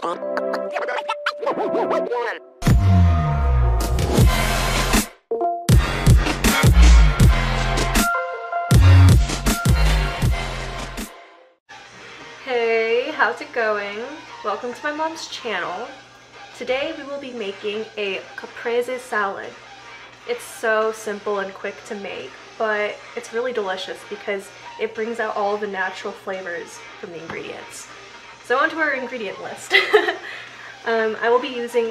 Hey, how's it going? Welcome to my mom's channel. Today we will be making a caprese salad. It's so simple and quick to make, but it's really delicious because it brings out all the natural flavors from the ingredients. So on to our ingredient list. I will be using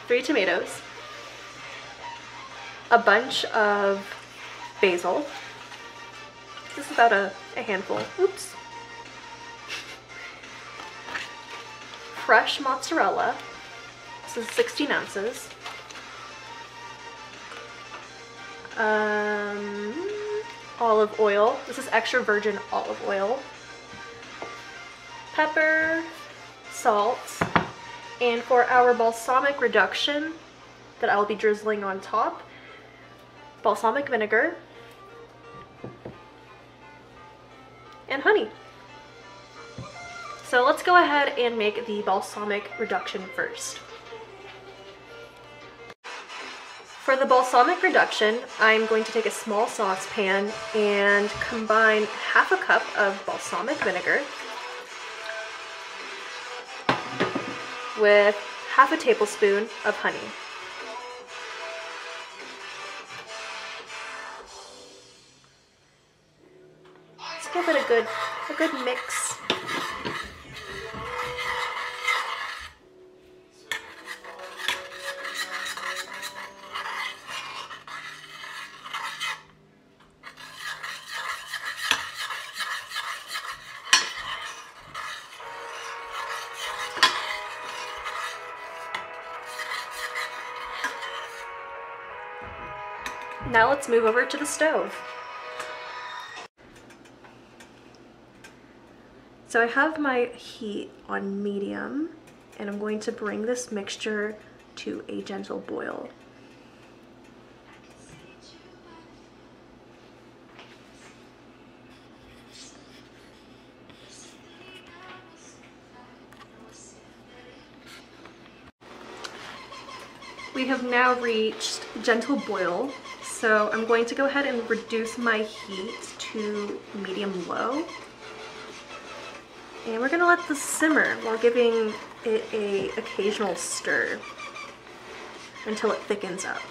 3 tomatoes, a bunch of basil. This is about a handful. Oops. Fresh mozzarella. This is 16 ounces. Olive oil. This is extra virgin olive oil. Pepper, salt, and for our balsamic reduction that I'll be drizzling on top, balsamic vinegar and honey. So let's go ahead and make the balsamic reduction first. For the balsamic reduction, I'm going to take a small saucepan and combine half a cup of balsamic vinegar with half a tablespoon of honey. Let's give it a good mix. Now let's move over to the stove. So I have my heat on medium, and I'm going to bring this mixture to a gentle boil. We have now reached gentle boil. So I'm going to go ahead and reduce my heat to medium-low. And we're gonna let this simmer while giving it an occasional stir until it thickens up.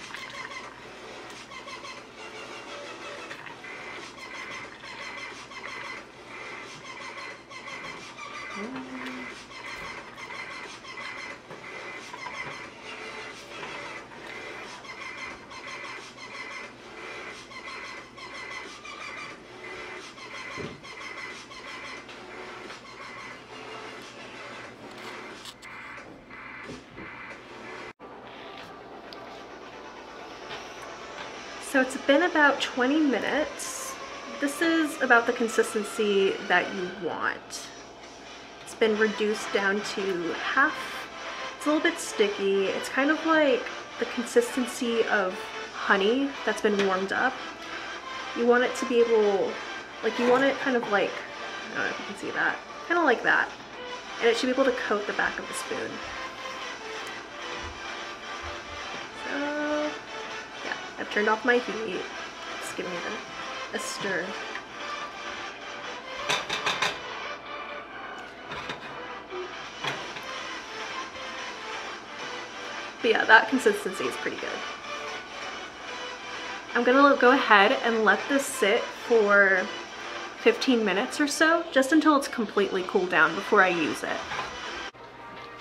So it's been about 20 minutes. This is about the consistency that you want. It's been reduced down to half. It's a little bit sticky. It's kind of like the consistency of honey that's been warmed up. You want it to be able, like you want it kind of like, I don't know if you can see that, kind of like that. And it should be able to coat the back of the spoon. I've turned off my heat. Just giving it a stir. But yeah, that consistency is pretty good. I'm gonna go ahead and let this sit for 15 minutes or so, just until it's completely cooled down before I use it.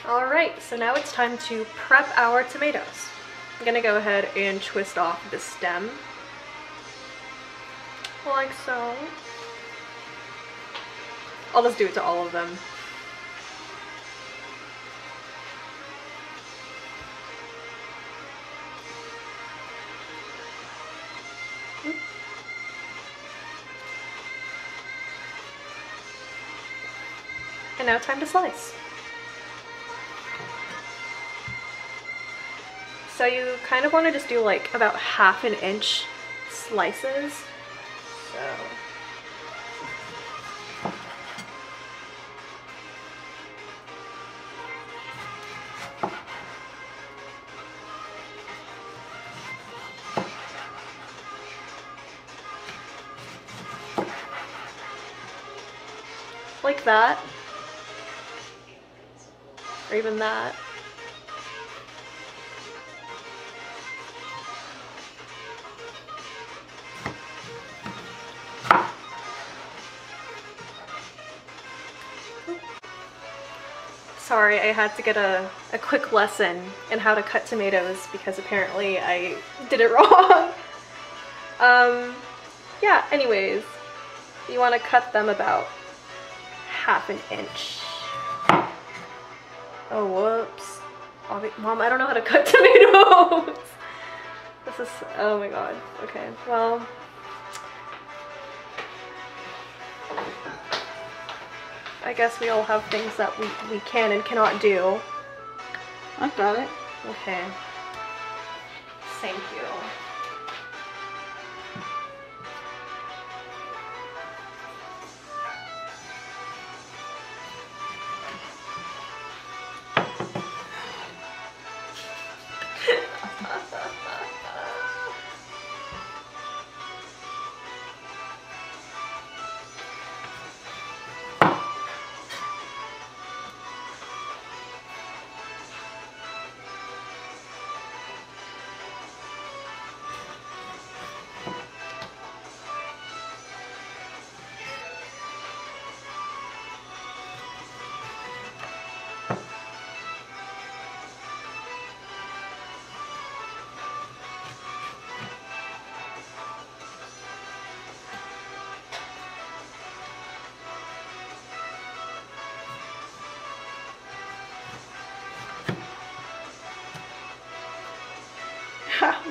Alright, so now it's time to prep our tomatoes. I'm gonna go ahead and twist off the stem, like so. I'll just do it to all of them. And now time to slice. So you kind of want to just do like about 1/2 inch slices. So like that, or even that. Sorry, I had to get a quick lesson in how to cut tomatoes because apparently I did it wrong. Yeah, anyways, you want to cut them about ½ inch. Oh, whoops. Mom, I don't know how to cut tomatoes. This is, oh my god. Okay, well. I guess we all have things that we can and cannot do. I got it. Okay. Thank you.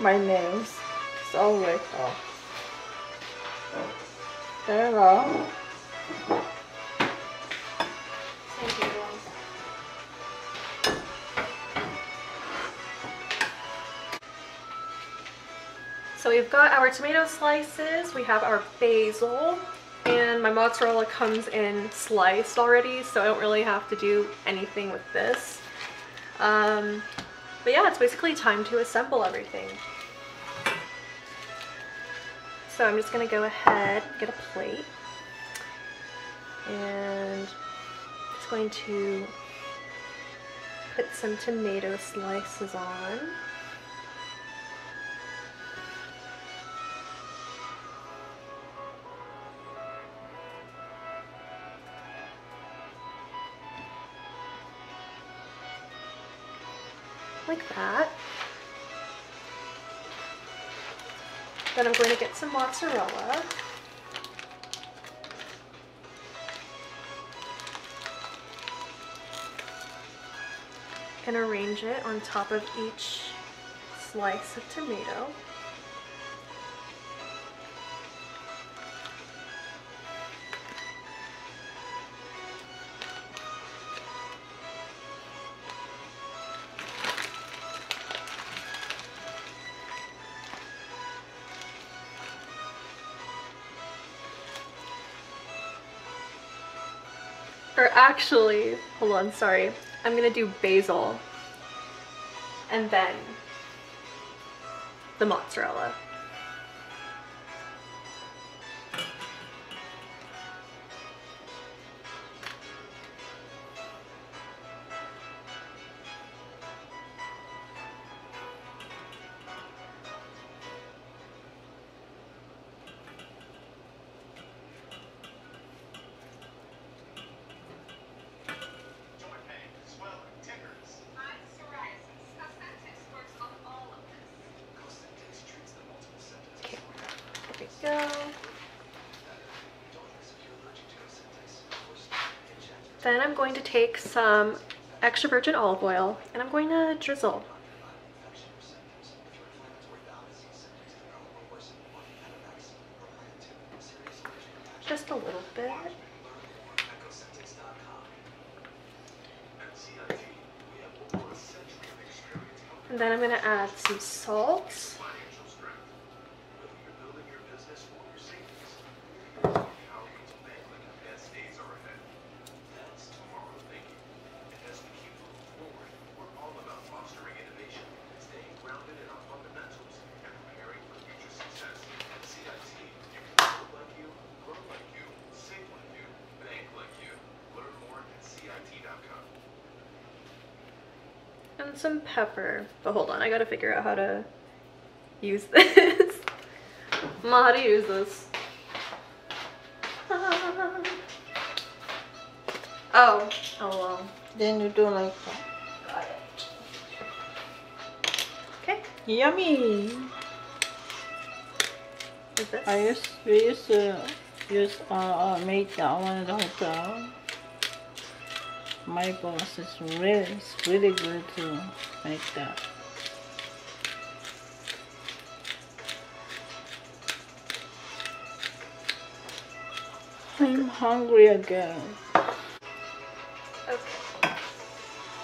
My nails. It's all right off. There you go. Thank you. So we've got our tomato slices, we have our basil, and my mozzarella comes in sliced already, so I don't really have to do anything with this. But yeah, it's basically time to assemble everything. So I'm just gonna go ahead and get a plate, and just going to put some tomato slices on. Like that. Then I'm going to get some mozzarella. And arrange it on top of each slice of tomato. Or actually, hold on, sorry. I'm gonna do basil and then the mozzarella. Go. Then I'm going to take some extra virgin olive oil and I'm going to drizzle. Just a little bit. And then I'm going to add some salt. And some pepper. But hold on, I gotta figure out how to use this. Mom, how to use this? Oh well. Then you do like that. Got it. Okay. Yummy. Like this. We used to make that one at the hotel. My boss is really good to make that. I'm hungry again. Okay.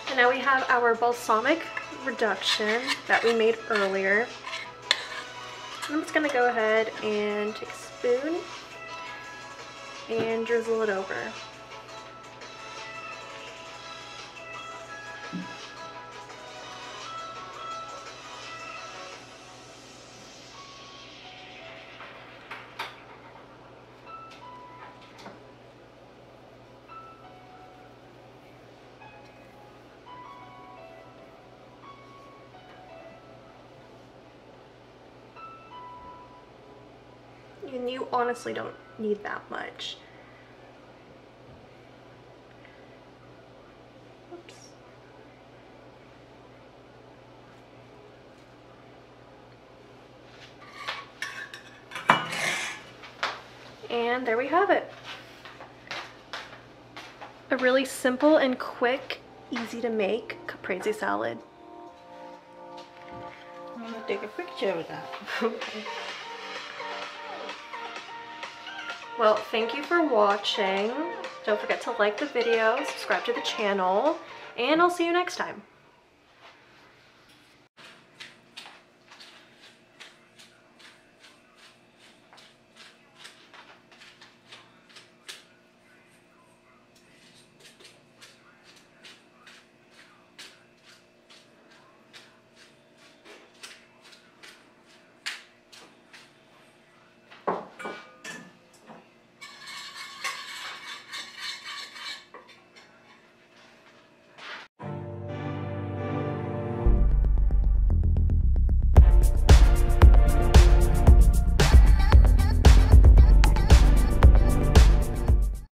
And now we have our balsamic reduction that we made earlier. I'm just gonna go ahead and take a spoon and drizzle it over. And you honestly don't need that much. Oops. And there we have it. A really simple and quick, easy to make caprese salad. I'm gonna take a picture of that. Well, thank you for watching. Don't forget to like the video, subscribe to the channel, and I'll see you next time.